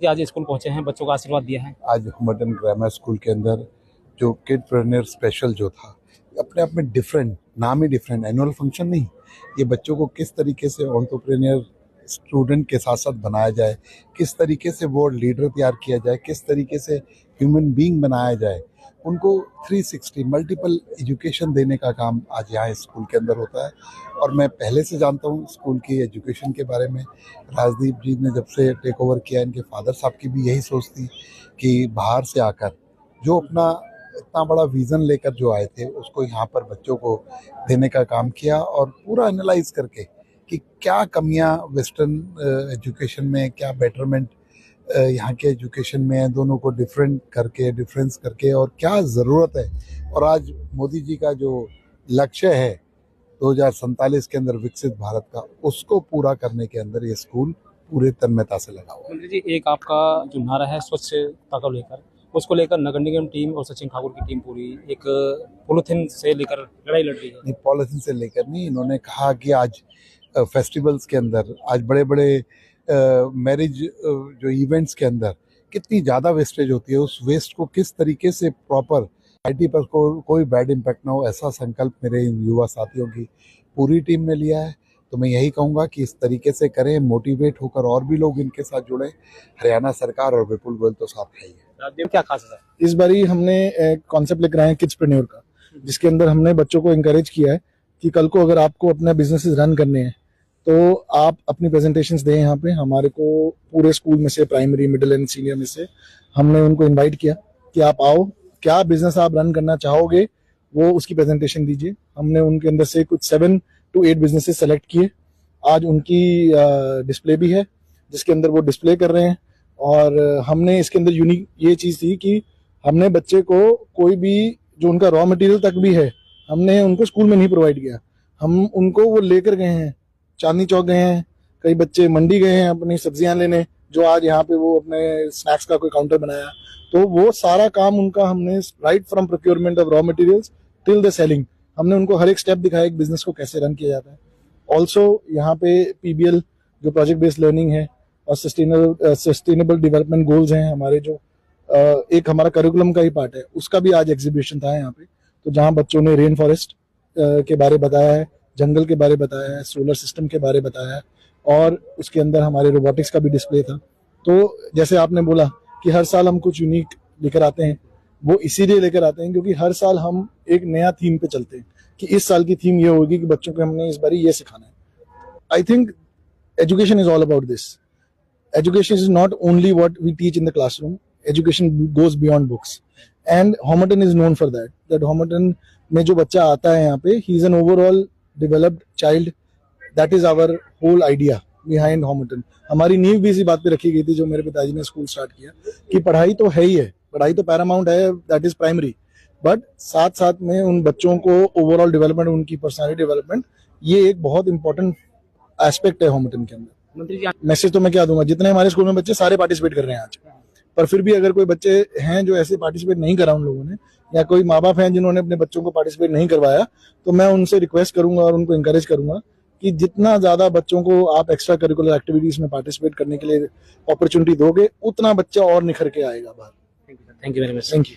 कि आज स्कूल पहुंचे हैं, बच्चों का आशीर्वाद दिया है। आज होमटन ग्रामर स्कूल के अंदर जो किडप्रेन्योर स्पेशल जो था, अपने आप में डिफरेंट, नाम ही डिफरेंट, एनुअल फंक्शन नहीं, ये बच्चों को किस तरीके से एंटरप्रेन्योर स्टूडेंट के साथ साथ बनाया जाए, किस तरीके से वो लीडर तैयार किया जाए, किस तरीके से ह्यूमन बीइंग बनाया जाए, उनको 360 मल्टीपल एजुकेशन देने का काम आज यहाँ स्कूल के अंदर होता है। और मैं पहले से जानता हूँ स्कूल की एजुकेशन के बारे में। राजदीप जी ने जब से टेक ओवर किया, इनके फादर साहब की भी यही सोच थी कि बाहर से आकर जो अपना इतना बड़ा विज़न लेकर जो आए थे, उसको यहाँ पर बच्चों को देने का काम किया और पूरा एनालाइज करके कि क्या कमियाँ वेस्टर्न एजुकेशन में, क्या बेटरमेंट यहाँ के एजुकेशन में है, दोनों को डिफरेंस करके और क्या ज़रूरत है। और आज मोदी जी का जो लक्ष्य है 2047 के अंदर विकसित भारत का, उसको पूरा करने के अंदर ये स्कूल पूरे तन्मयता से लगा हुआ है। मंत्री जी, एक आपका जो नारा है स्वच्छता को लेकर, उसको लेकर नगर निगम टीम और सचिन ठाकुर की टीम पूरी एक पॉलिथीन से लेकर लड़ाई लड़ रही है। नहीं, पॉलिथीन से लेकर नहीं, इन्होंने कहा कि आज फेस्टिवल्स के अंदर, आज बड़े बड़े मैरिज जो इवेंट्स के अंदर कितनी ज़्यादा वेस्टेज होती है, उस वेस्ट को किस तरीके से प्रॉपर सोसाइटी पर कोई बैड इम्पैक्ट ना हो, ऐसा संकल्प मेरे युवा साथियों की पूरी टीम ने लिया है। तो मैं यही कहूँगा कि इस तरीके से करें, मोटिवेट होकर और भी लोग इनके साथ जुड़े। हरियाणा सरकार और विपुल गोयल तो साथ है ही है। राजदीप, क्या खास है? इस बारी हमने कॉन्सेप्ट लेकर आए हैं किड्सप्रेन्योर का, जिसके अंदर हमने बच्चों को इंकरेज किया है कि कल को अगर आपको अपना बिजनेस रन करने हैं तो आप अपनी प्रेजेंटेशंस दें। यहाँ पे हमारे को पूरे स्कूल में से, प्राइमरी, मिडिल एंड सीनियर में से हमने उनको इनवाइट किया कि आप आओ, क्या बिजनेस आप रन करना चाहोगे वो उसकी प्रेजेंटेशन दीजिए। हमने उनके अंदर से कुछ 7 to 8 बिजनेसेस सेलेक्ट किए। आज उनकी डिस्प्ले भी है जिसके अंदर वो डिस्प्ले कर रहे हैं। और हमने इसके अंदर यूनिक ये चीज़ थी कि हमने बच्चे को कोई भी जो उनका रॉ मटेरियल तक भी है, हमने उनको स्कूल में नहीं प्रोवाइड किया, हम उनको वो लेकर गए हैं। चांदनी चौक गए हैं, कई बच्चे मंडी गए हैं अपनी सब्जियां लेने, जो आज यहाँ पे वो अपने स्नैक्स का कोई काउंटर बनाया। तो वो सारा काम उनका हमने right from procurement of raw materials till the selling, हमने उनको हर एक स्टेप दिखाया एक बिजनेस को कैसे रन किया जाता है। ऑल्सो यहाँ पे PBL जो प्रोजेक्ट बेस्ड लर्निंग है और सस्टेनेबल डेवलपमेंट गोल्स हैं हमारे, जो एक हमारा करिकुलम का ही पार्ट है, उसका भी आज एग्जीबिशन था यहाँ पे। तो जहाँ बच्चों ने रेन फॉरेस्ट के बारे बताया है, जंगल के बारे बताया है, सोलर सिस्टम के बारे बताया है, और उसके अंदर हमारे रोबोटिक्स का भी डिस्प्ले था। तो जैसे आपने बोला कि हर साल हम कुछ यूनिक लेकर आते हैं, वो इसीलिए लेकर आते हैं क्योंकि हर साल हम एक नया थीम पे चलते हैं कि इस साल की थीम ये होगी कि बच्चों को हमने इस बार ये सिखाना है। I think education is all about this. Education is not only what we teach in the classroom. Education goes beyond books, and Homerton is known for that. That Homerton में जो बच्चा आता है यहाँ पे, he is an overall developed child. That is our whole idea behind Homerton. हमारी नींव भी इसी बात पे रखी गई थी जो मेरे पिताजी ने स्कूल स्टार्ट किया कि पढ़ाई तो है ही है, पढ़ाई तो पैरामाउंट है, that is primary. बट साथ साथ में उन बच्चों को ओवरऑल डेवलपमेंट, उनकी पर्सनैलिटी डेवलपमेंट, ये एक बहुत इंपॉर्टेंट एस्पेक्ट है होमटन के अंदर। मंत्री जी, मैसेज तो मैं क्या दूंगा, जितने हमारे स्कूल में बच्चे सारे पार्टिसिपेट कर रहे हैं आज, पर फिर भी अगर कोई बच्चे हैं जो ऐसे पार्टिसिपेट नहीं करा उन लोगों ने, या कोई माँ बाप हैं जिन्होंने अपने बच्चों को पार्टिसिपेट नहीं करवाया, तो मैं उनसे रिक्वेस्ट करूंगा और उनको इंकरेज करूंगा कि जितना ज्यादा बच्चों को आप एक्स्ट्रा करिकुलर एक्टिविटीज में पार्टिसिपेट करने के लिए अपॉर्चुनिटी दोगे, उतना बच्चा और निखर के आएगा बाहर। Thank you very much. Thank you.